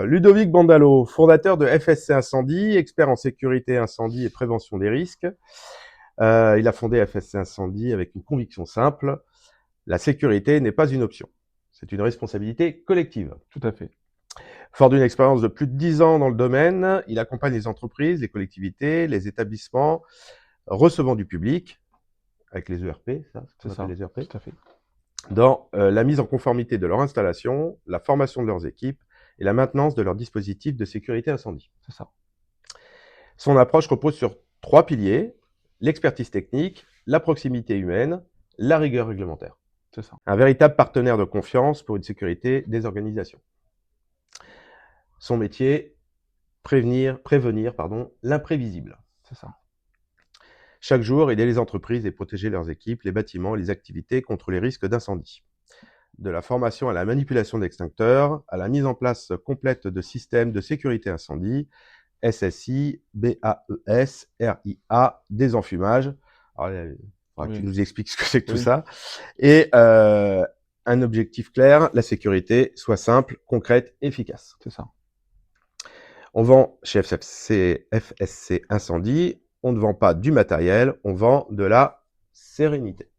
Ludovic Bandalo, fondateur de FSC Incendie, expert en sécurité incendie et prévention des risques. Il a fondé FSC Incendie avec une conviction simple: la sécurité n'est pas une option, c'est une responsabilité collective. Tout à fait. Fort d'une expérience de plus de 10 ans dans le domaine, il accompagne les entreprises, les collectivités, les établissements recevant du public, avec les ERP, C'est ça, les ERP, tout à fait. dans la mise en conformité de leur installation, la formation de leurs équipes et la maintenance de leurs dispositifs de sécurité incendie. C'est ça. Son approche repose sur 3 piliers: l'expertise technique, la proximité humaine, la rigueur réglementaire. C'est ça. Un véritable partenaire de confiance pour une sécurité des organisations. Son métier, prévenir l'imprévisible. C'est ça. Chaque jour, aider les entreprises et protéger leurs équipes, les bâtiments et les activités contre les risques d'incendie. De la formation à la manipulation d'extincteurs, à la mise en place complète de systèmes de sécurité incendie, SSI, BAES, RIA, désenfumage. Alors, il faudra que tu nous expliques ce que c'est que tout ça. Et un objectif clair: la sécurité soit simple, concrète, efficace. C'est ça. On vend chez FSC Incendie, on ne vend pas du matériel, on vend de la sérénité.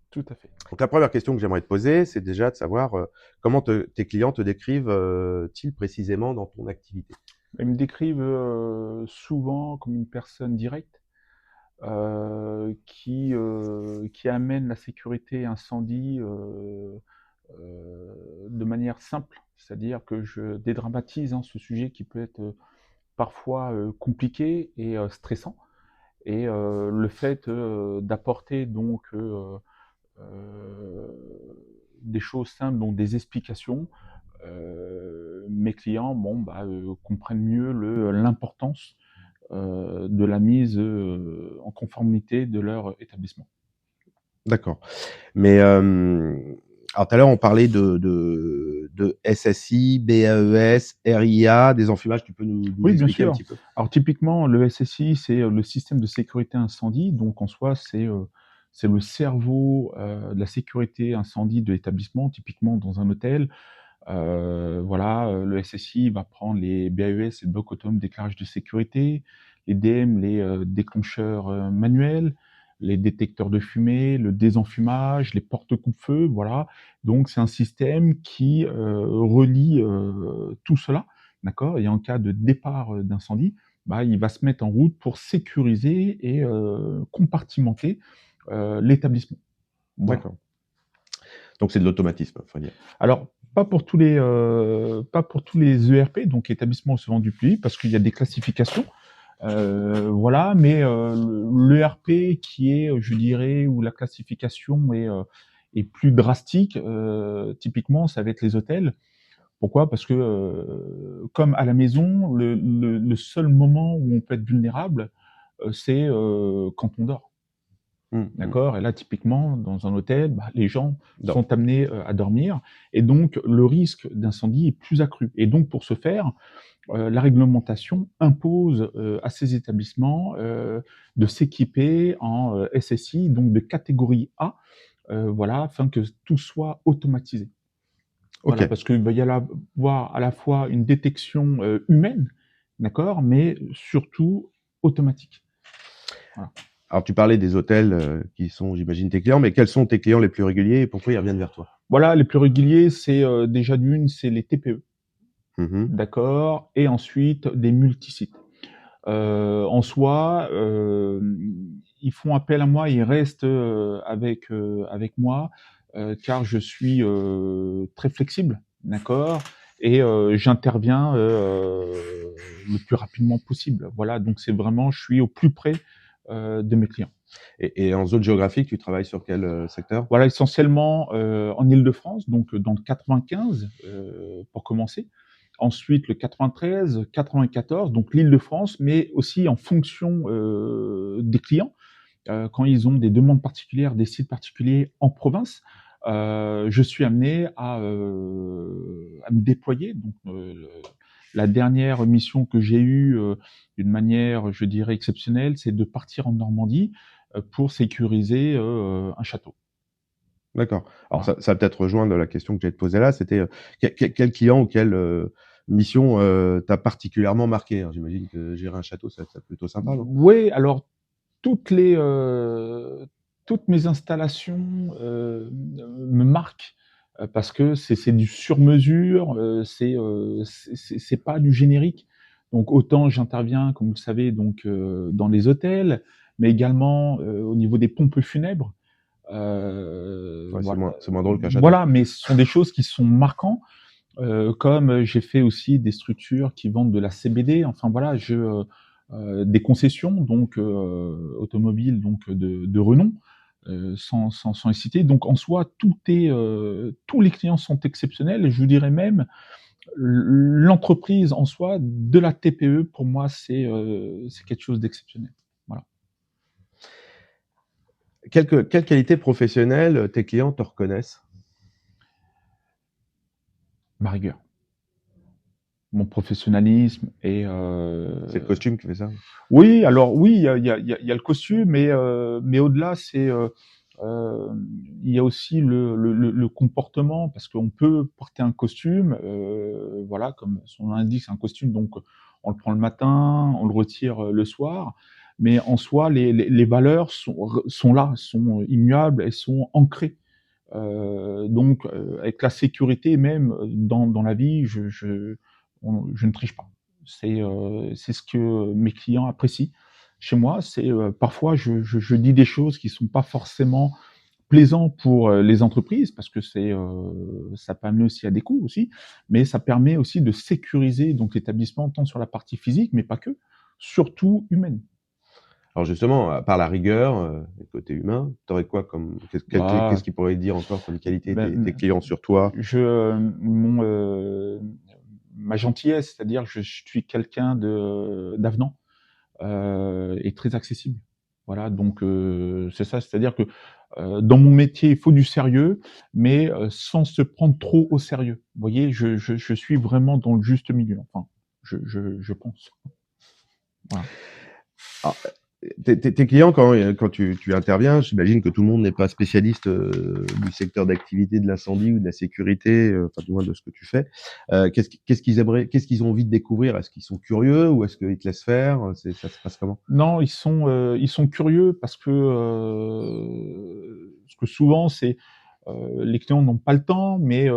Tout à fait. Donc la première question que j'aimerais te poser, c'est déjà de savoir comment tes clients te décrivent-ils précisément dans ton activité. Ils me décrivent souvent comme une personne directe qui amène la sécurité incendie de manière simple. C'est-à-dire que je dédramatise ce sujet qui peut être parfois compliqué et stressant. Et le fait d'apporter donc des choses simples, donc des explications, mes clients comprennent mieux l'importance de la mise en conformité de leur établissement. D'accord. Mais alors tout à l'heure, on parlait de SSI, BAES, RIA, des enfumages. Tu peux nous Oui, bien expliquer un sûr. petit peu? Alors typiquement, le SSI, c'est le système de sécurité incendie. Donc en soi, c'est le cerveau de la sécurité incendie de l'établissement, typiquement dans un hôtel. Le SSI va prendre les BAES, les blocs autonomes d'éclairage de sécurité, les DM, les déclencheurs manuels, les détecteurs de fumée, le désenfumage, les portes coupe-feu, voilà. Donc c'est un système qui relie tout cela, d'accord? Et en cas de départ d'incendie, il va se mettre en route pour sécuriser et compartimenter l'établissement. Voilà. D'accord. Donc c'est de l'automatisme, faut dire. Alors, pas pour tous les ERP, donc établissements recevant du public, parce qu'il y a des classifications. Mais l'ERP qui est, je dirais, où la classification est plus drastique, typiquement, ça va être les hôtels. Pourquoi? Parce que, comme à la maison, le seul moment où on peut être vulnérable, c'est quand on dort. D'accord? Et là, typiquement, dans un hôtel, les gens sont amenés à dormir et donc le risque d'incendie est plus accru. Et donc, pour ce faire, la réglementation impose à ces établissements de s'équiper en SSI, donc de catégorie A, afin que tout soit automatisé. Voilà, parce qu'il va y avoir à la fois une détection humaine, d'accord, mais surtout automatique. Voilà. Alors tu parlais des hôtels qui sont, j'imagine, tes clients, mais quels sont tes clients les plus réguliers et pourquoi ils reviennent vers toi? Voilà, les plus réguliers, c'est déjà d'une, c'est les TPE. Mmh. D'accord, et ensuite des multisites. En soi, ils font appel à moi, ils restent avec moi, car je suis très flexible, d'accord, et j'interviens le plus rapidement possible. Voilà, donc c'est vraiment, je suis au plus près de mes clients. Et en zone géographique, tu travailles sur quel secteur? Voilà, essentiellement en Île-de-France, donc dans le 95 pour commencer. Ensuite, le 93, 94, donc l'Île-de-France, mais aussi en fonction des clients. Quand ils ont des demandes particulières, des sites particuliers en province, je suis amené à me déployer. Donc, la dernière mission que j'ai eue, d'une manière, je dirais, exceptionnelle, c'est de partir en Normandie pour sécuriser un château. D'accord. Alors Voilà. ça va peut-être rejoindre la question que j'allais te poser là, c'était quel client ou quel mission t'a particulièrement marqué? Alors, j'imagine que gérer un château, c'est plutôt sympa, non? Oui, alors toutes les, toutes mes installations, me marquent, parce que c'est du sur mesure, c'est pas du générique. Donc autant j'interviens, comme vous le savez, donc dans les hôtels, mais également, au niveau des pompes funèbres. Ouais, Voilà, c'est moins drôle qu'un château. voilà, mais ce sont des choses qui sont marquantes. Comme j'ai fait aussi des structures qui vendent de la CBD, enfin voilà, des concessions donc automobiles donc de renom, sans les citer. Donc en soi, tous les clients sont exceptionnels et je vous dirais même l'entreprise en soi de la TPE pour moi c'est quelque chose d'exceptionnel. Voilà. Quelle qualité professionnelle, tes clients te reconnaissent? Ma rigueur, mon professionnalisme et C'est le costume qui fait ça? oui, alors oui, il y a le costume, mais au-delà, il y a aussi le comportement parce qu'on peut porter un costume, voilà, comme son nom l'indique, c'est un costume, donc on le prend le matin, on le retire, le soir, mais en soi, les valeurs sont là, sont immuables, elles sont ancrées. Donc avec la sécurité même, dans la vie, je ne triche pas. C'est ce que mes clients apprécient chez moi. Parfois je dis des choses qui sont pas forcément plaisantes pour, les entreprises parce que ça peut amener aussi à des coûts aussi, mais ça permet aussi de sécuriser donc l'établissement tant sur la partie physique, mais pas que, surtout humaine. Alors justement, à part la rigueur, et le côté humain, tu aurais quoi comme qu'est-ce Bah, qu'ils pourraient dire encore comme qualité tes ben, clients sur toi? ma gentillesse, c'est-à-dire que je suis quelqu'un d'avenant, et très accessible. Voilà, donc c'est ça, c'est-à-dire que, dans mon métier, il faut du sérieux, mais sans se prendre trop au sérieux. Vous voyez? Je suis vraiment dans le juste milieu, enfin, je pense. Voilà. Alors, tes clients quand tu interviens, j'imagine que tout le monde n'est pas spécialiste, du secteur d'activité de l'incendie ou de la sécurité, enfin du moins de ce que tu fais. Qu'est-ce qu'ils ont envie de découvrir? Est-ce qu'ils sont curieux ou est-ce qu'ils te laissent faire? Ça se passe comment? Non, ils sont curieux parce que souvent les clients n'ont pas le temps, mais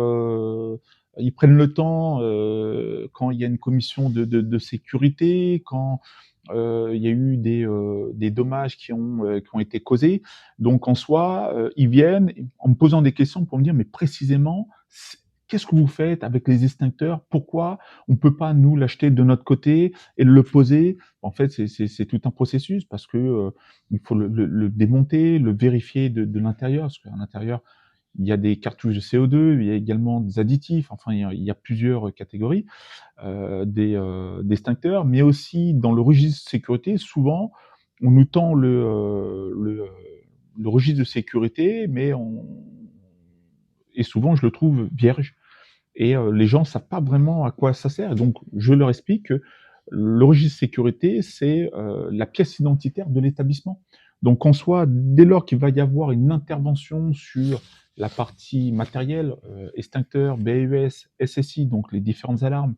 ils prennent le temps, quand il y a une commission de sécurité, quand, il y a eu des dommages qui ont été causés. Donc en soi, ils viennent en me posant des questions pour me dire: «Mais précisément, qu'est-ce que vous faites avec les extincteurs? Pourquoi on ne peut pas nous l'acheter de notre côté et le poser?» En fait, c'est tout un processus parce que, il faut le démonter, le vérifier de l'intérieur, parce qu'à l'intérieur, il y a des cartouches de CO2, il y a également des additifs, enfin il y a plusieurs catégories, d'extincteurs, mais aussi dans le registre sécurité, souvent, on nous tend le registre de sécurité, et souvent je le trouve vierge et les gens savent pas vraiment à quoi ça sert et donc je leur explique que le registre sécurité, c'est, la pièce identitaire de l'établissement. Donc en soi, dès lors qu'il va y avoir une intervention sur la partie matérielle, extincteur, BES, SSI, donc les différentes alarmes,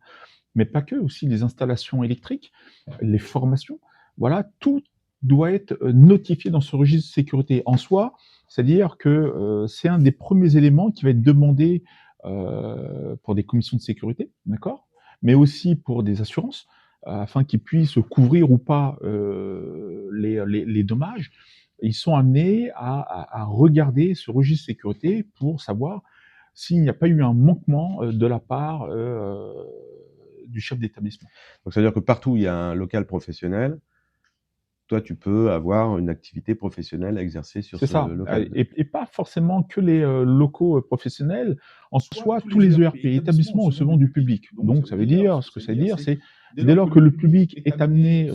mais pas que, aussi les installations électriques, les formations, voilà, tout doit être, notifié dans ce registre de sécurité. En soi, c'est-à-dire que, c'est un des premiers éléments qui va être demandé, pour des commissions de sécurité, d'accord? Mais aussi pour des assurances, afin qu'ils puissent couvrir ou pas, les dommages. Ils sont amenés à regarder ce registre de sécurité pour savoir s'il n'y a pas eu un manquement, de la part, du chef d'établissement. Donc ça veut dire que partout où il y a un local professionnel, toi tu peux avoir une activité professionnelle à exercer sur C'est ce ça, local? et pas forcément que les, locaux, professionnels. En soi, tous les ERP, établissements recevant du public. Donc ça veut dire ce que ça veut dire, c'est dès lors que le public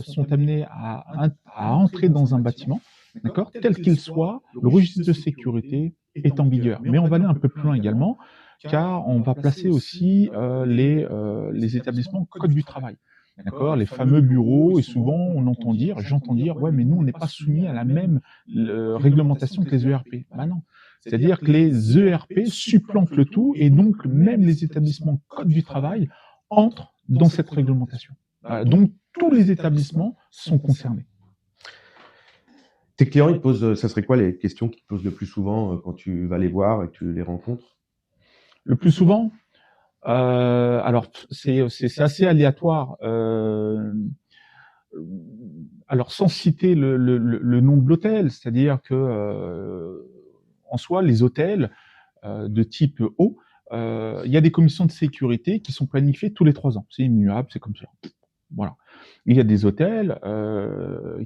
sont amenés à entrer dans un bâtiment, d'accord? Quel qu'il soit, le registre de sécurité est en vigueur. Mais on va aller un peu plus loin également, car on va placer aussi, les établissements code du travail. D'accord? Les fameux bureaux et souvent j'entends dire: «Ouais, mais nous on n'est pas soumis à la même réglementation que les ERP. Bah non. C'est-à-dire que les ERP supplantent le tout et donc même les établissements code du travail entre dans cette réglementation. Donc, tous les établissements sont concernés. Tes clients, ils te posent, ça serait quoi les questions qu'ils te posent le plus souvent quand tu vas les voir et que tu les rencontres? Le plus souvent, alors c'est assez aléatoire. Alors sans citer le nom de l'hôtel, c'est-à-dire que en soi, les hôtels de type haut, il y a des commissions de sécurité qui sont planifiées tous les 3 ans. C'est immuable, c'est comme ça. Voilà. Il y a des hôtels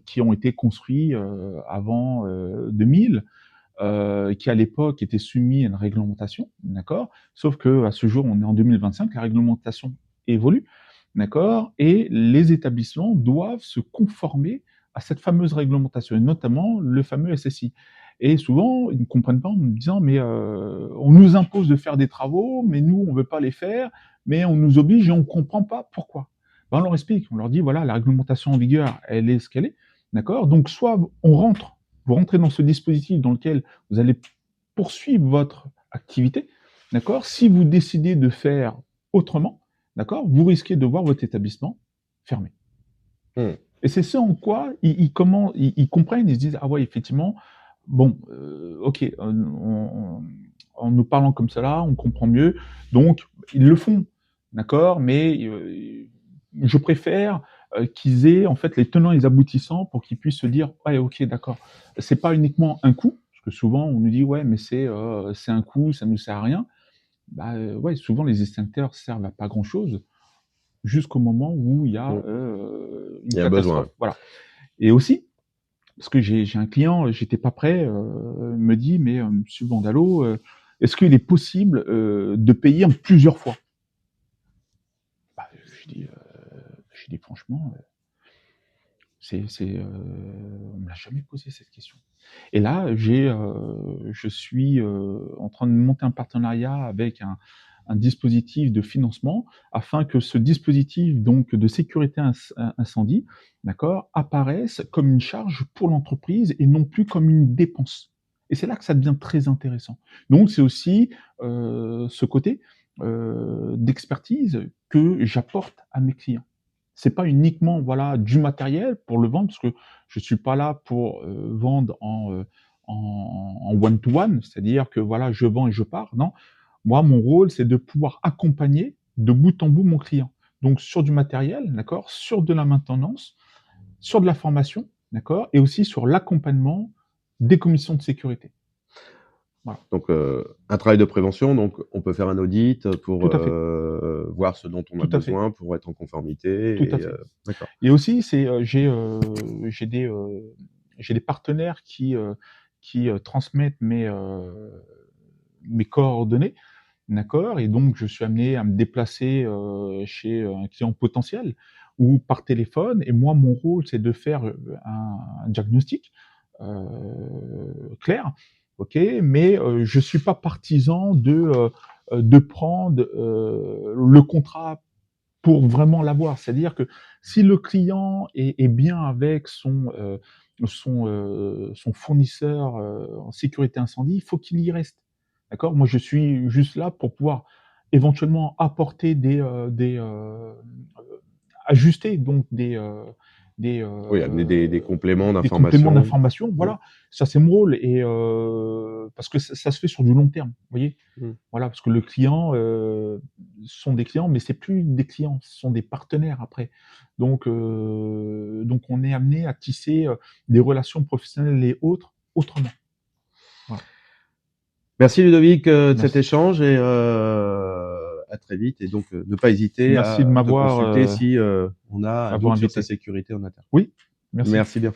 qui ont été construits avant 2000, qui à l'époque étaient soumis à une réglementation, d'accord. Sauf que à ce jour, on est en 2025, la réglementation évolue, d'accord, et les établissements doivent se conformer à cette fameuse réglementation, et notamment le fameux SSI. Et souvent, ils ne comprennent pas en me disant, mais on nous impose de faire des travaux, mais nous, on veut pas les faire, mais on nous oblige et on comprend pas pourquoi. Ben, on leur explique, on leur dit, voilà, la réglementation en vigueur, elle est ce qu'elle est, d'accord. Donc, soit vous rentrez dans ce dispositif dans lequel vous allez poursuivre votre activité, d'accord. Si vous décidez de faire autrement, d'accord, vous risquez de voir votre établissement fermé. Mmh. Et c'est ce en quoi ils comprennent, ils se disent: «Ah ouais, effectivement, bon, OK, en nous parlant comme cela, on comprend mieux». Donc ils le font, d'accord, mais je préfère, qu'ils aient en fait les tenants et les aboutissants pour qu'ils puissent se dire: «Ouais, OK, d'accord». C'est pas uniquement un coût, parce que souvent on nous dit: «Ouais, mais c'est un coût, ça nous sert à rien». Bah, ouais, souvent les extincteurs servent à pas grand chose, jusqu'au moment où il y a, Mmh. une Il y a besoin. catastrophe, voilà. Et aussi, parce que j'ai un client, j'étais pas prêt, me dit: «Mais, monsieur Bandalo, est-ce qu'il est possible, de payer en plusieurs fois?» Bah, je dis: «Franchement, on me l'a jamais posé cette question». Et là, je suis, en train de monter un partenariat avec un dispositif de financement afin que ce dispositif donc de sécurité incendie, d'accord, apparaisse comme une charge pour l'entreprise et non plus comme une dépense. Et c'est là que ça devient très intéressant. Donc c'est aussi, ce côté, d'expertise que j'apporte à mes clients. C'est pas uniquement, voilà, du matériel pour le vendre, parce que je suis pas là pour, vendre en one to one, c'est-à-dire que, voilà, je vends et je pars. Non, moi, mon rôle, c'est de pouvoir accompagner de bout en bout mon client. Donc sur du matériel, d'accord, sur de la maintenance, sur de la formation, d'accord, et aussi sur l'accompagnement des commissions de sécurité. Voilà, Donc, un travail de prévention, donc on peut faire un audit pour tout à fait, voir ce dont on a tout à fait, besoin pour être en conformité tout à et fait. d'accord. Et aussi, j'ai des partenaires qui transmettent mes coordonnées, d'accord? Et donc je suis amené à me déplacer, chez un client potentiel ou par téléphone, et moi, mon rôle, c'est de faire, un diagnostic, clair, OK? Mais, je suis pas partisan de prendre, le contrat pour vraiment l'avoir. C'est-à-dire que si le client est bien avec son fournisseur, en sécurité incendie, il faut qu'il y reste. D'accord? Moi, je suis juste là pour pouvoir éventuellement apporter ajuster donc des, Oui, amener des compléments des compléments d'information. d'information, Mmh, voilà. Ça, c'est mon rôle, et parce que ça se fait sur du long terme, vous voyez? mmh. Voilà, parce que le client, sont des clients, mais c'est plus des clients, ce sont des partenaires après. Donc on est amené à tisser, des relations professionnelles et autres, autrement. Voilà. Merci Ludovic, de cet Merci échange et à très vite et donc ne pas hésiter merci de à te m'avoir, consulter si, on a un avoir doute sur sa invité. sécurité en interne. Oui, merci. Merci bien.